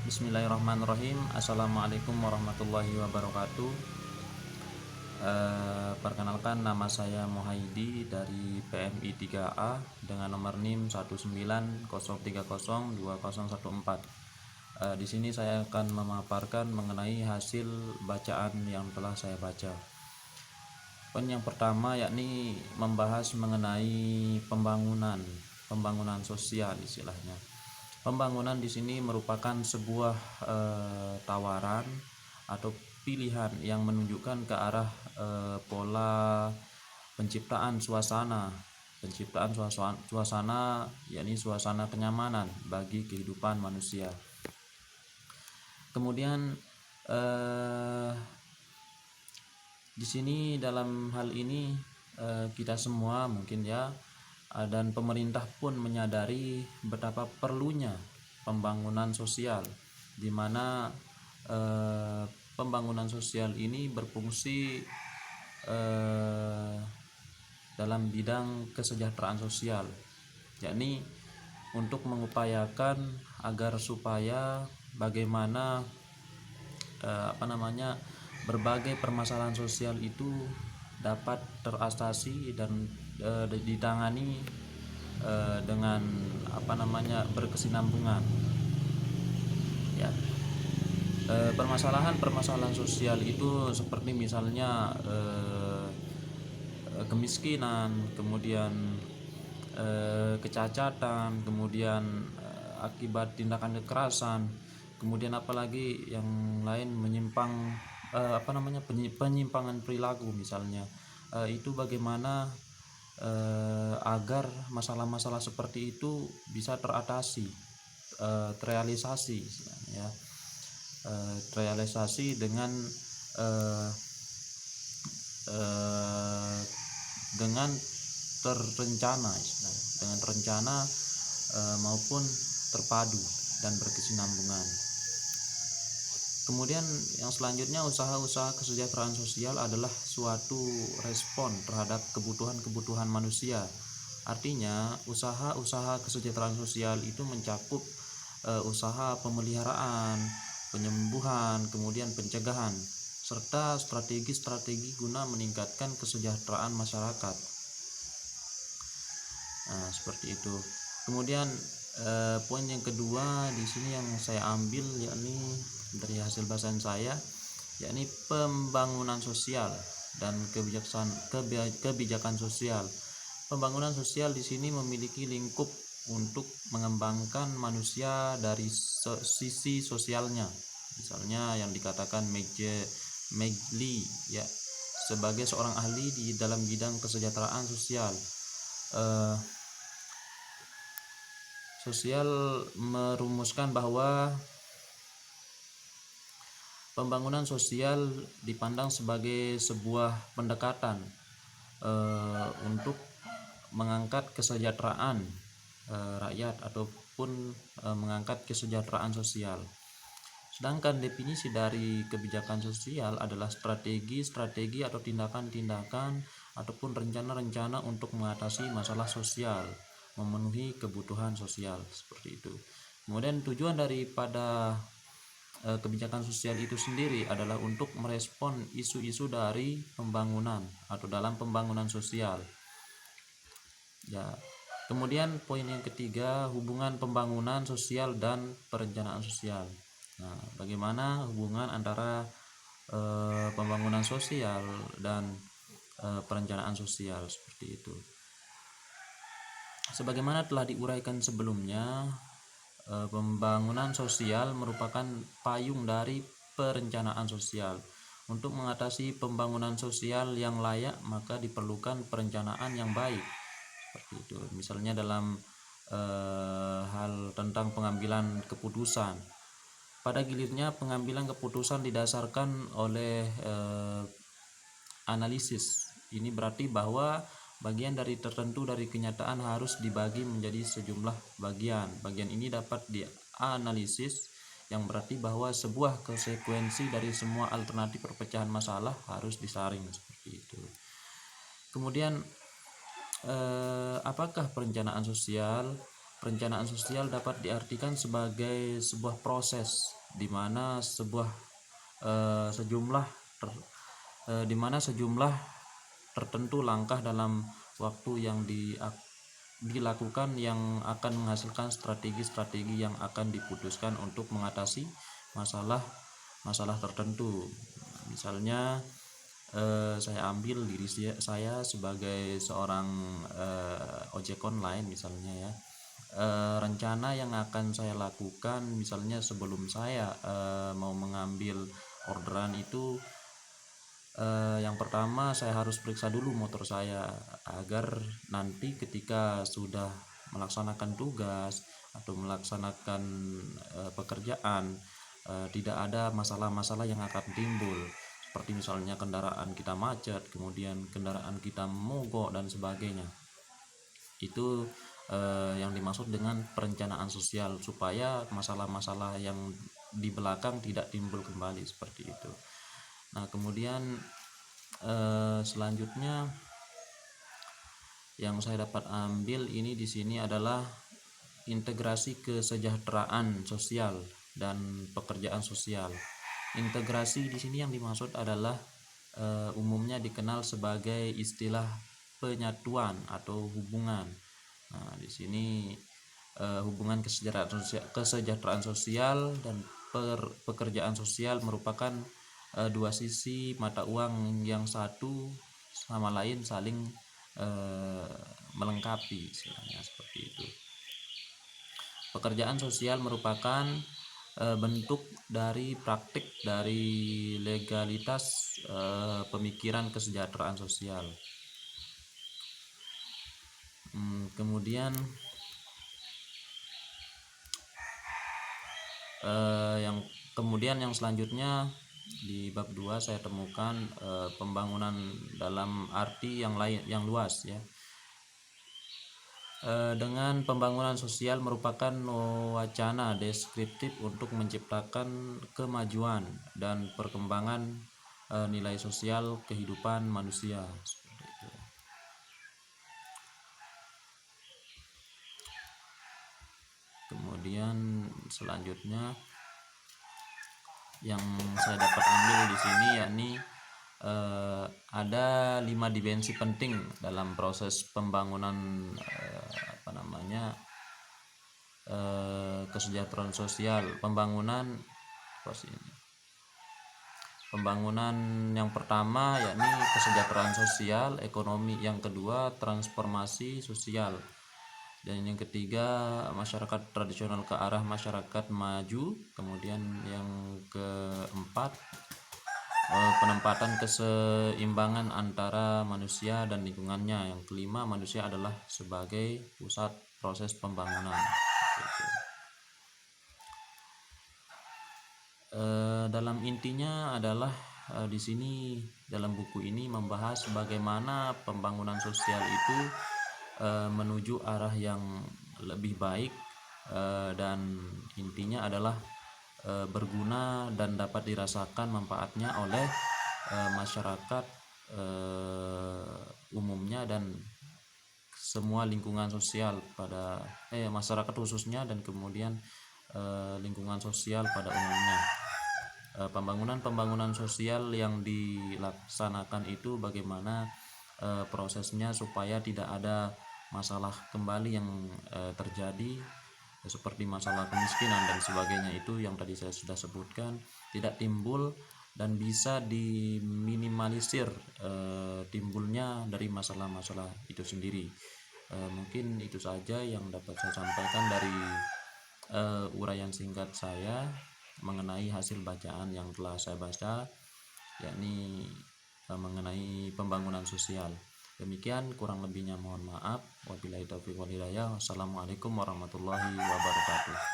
Bismillahirrahmanirrahim. Assalamualaikum warahmatullahi wabarakatuh. Perkenalkan, nama saya Muhaidi dari PMI 3A dengan nomor NIM 19030302014. Di sini saya akan memaparkan mengenai hasil bacaan yang telah saya baca. Poin yang pertama yakni membahas mengenai pembangunan sosial istilahnya. Pembangunan di sini merupakan sebuah tawaran atau pilihan yang menunjukkan ke arah pola penciptaan suasana yakni suasana kenyamanan bagi kehidupan manusia. Kemudian di sini dalam hal ini kita semua mungkin ya dan pemerintah pun menyadari betapa perlunya pembangunan sosial, di mana pembangunan sosial ini berfungsi dalam bidang kesejahteraan sosial, yakni untuk mengupayakan agar supaya bagaimana berbagai permasalahan sosial itu dapat teratasi dan ditangani dengan berkesinambungan ya. Permasalahan sosial itu seperti misalnya kemiskinan, kemudian kecacatan, kemudian akibat tindakan kekerasan, kemudian apalagi yang lain penyimpangan perilaku misalnya. Itu bagaimana agar masalah-masalah seperti itu bisa teratasi, terrealisasi ya, terrealisasi dengan terencana maupun terpadu dan berkesinambungan. Kemudian yang selanjutnya, usaha-usaha kesejahteraan sosial adalah suatu respon terhadap kebutuhan-kebutuhan manusia. Artinya usaha-usaha kesejahteraan sosial itu mencakup usaha pemeliharaan, penyembuhan, kemudian pencegahan, serta strategi-strategi guna meningkatkan kesejahteraan masyarakat. Nah, seperti itu. Kemudian poin yang kedua di sini yang saya ambil yakni dari hasil bahasan saya, yakni pembangunan sosial dan kebijakan sosial. Pembangunan sosial di sini memiliki lingkup untuk mengembangkan manusia dari sisi sosialnya. Misalnya yang dikatakan Megli ya, sebagai seorang ahli di dalam bidang kesejahteraan sosial. Sosial merumuskan bahwa pembangunan sosial dipandang sebagai sebuah pendekatan untuk mengangkat kesejahteraan rakyat ataupun mengangkat kesejahteraan sosial. Sedangkan definisi dari kebijakan sosial adalah strategi atau tindakan-tindakan ataupun rencana-rencana untuk mengatasi masalah sosial, memenuhi kebutuhan sosial, seperti itu. Kemudian tujuan daripada kebijakan sosial itu sendiri adalah untuk merespon isu-isu dari pembangunan atau dalam pembangunan sosial ya. Kemudian poin yang ketiga, hubungan pembangunan sosial dan perencanaan sosial. Nah, bagaimana hubungan antara pembangunan sosial dan perencanaan sosial, seperti itu. Sebagaimana telah diuraikan sebelumnya, pembangunan sosial merupakan payung dari perencanaan sosial. Untuk mengatasi pembangunan sosial yang layak, maka diperlukan perencanaan yang baik, seperti itu. Misalnya dalam hal tentang pengambilan keputusan. Pada gilirnya, pengambilan keputusan didasarkan oleh analisis. Ini berarti bahwa bagian dari tertentu dari kenyataan harus dibagi menjadi sejumlah bagian. Bagian ini dapat dianalisis, yang berarti bahwa sebuah konsekuensi dari semua alternatif perpecahan masalah harus disaring, seperti itu. Kemudian apakah perencanaan sosial? perencanaan sosial dapat diartikan sebagai sebuah proses di mana di mana sejumlah tertentu langkah dalam waktu yang dilakukan yang akan menghasilkan strategi-strategi yang akan diputuskan untuk mengatasi masalah tertentu. Misalnya saya ambil diri saya sebagai seorang ojek online misalnya ya. Rencana yang akan saya lakukan misalnya sebelum saya mau mengambil orderan itu, yang pertama saya harus periksa dulu motor saya agar nanti ketika sudah melaksanakan tugas atau melaksanakan pekerjaan, tidak ada masalah-masalah yang akan timbul, seperti misalnya kendaraan kita macet, kemudian kendaraan kita mogok dan sebagainya. Itu yang dimaksud dengan perencanaan sosial, supaya masalah-masalah yang di belakang tidak timbul kembali seperti itu. Nah, kemudian selanjutnya yang saya dapat ambil ini di sini adalah integrasi kesejahteraan sosial dan pekerjaan sosial. Integrasi di sini yang dimaksud adalah umumnya dikenal sebagai istilah penyatuan atau hubungan. Nah, di sini hubungan kesejahteraan sosial dan pekerjaan sosial merupakan dua sisi mata uang yang satu sama lain saling melengkapi, istilahnya seperti itu. Pekerjaan sosial merupakan bentuk dari praktik dari legalitas pemikiran kesejahteraan sosial. Kemudian yang selanjutnya di bab 2 saya temukan pembangunan dalam arti yang lain, yang luas ya. Dengan pembangunan sosial merupakan wacana deskriptif untuk menciptakan kemajuan dan perkembangan nilai sosial kehidupan manusia, seperti itu. Kemudian selanjutnya yang saya dapat ambil di sini yakni ada 5 dimensi penting dalam proses pembangunan kesejahteraan sosial. Pembangunan yang pertama yakni kesejahteraan sosial ekonomi, yang kedua transformasi sosial, dan yang ketiga masyarakat tradisional ke arah masyarakat maju. Kemudian yang keempat penempatan keseimbangan antara manusia dan lingkungannya. Yang kelima, manusia adalah sebagai pusat proses pembangunan. Dalam intinya adalah di sini dalam buku ini membahas bagaimana pembangunan sosial itu menuju arah yang lebih baik, dan intinya adalah berguna dan dapat dirasakan manfaatnya oleh masyarakat umumnya dan semua lingkungan sosial pada masyarakat khususnya, dan kemudian lingkungan sosial pada umumnya. Pembangunan sosial yang dilaksanakan itu bagaimana prosesnya supaya tidak ada masalah kembali yang terjadi, seperti masalah kemiskinan dan sebagainya, itu yang tadi saya sudah sebutkan, tidak timbul dan bisa diminimalisir timbulnya dari masalah-masalah itu sendiri. Mungkin itu saja yang dapat saya sampaikan dari uraian singkat saya mengenai hasil bacaan yang telah saya baca, yakni mengenai pembangunan sosial. Demikian, kurang lebihnya mohon maaf. Wabillahi taufiq wal hidayah. Wassalamualaikum warahmatullahi wabarakatuh.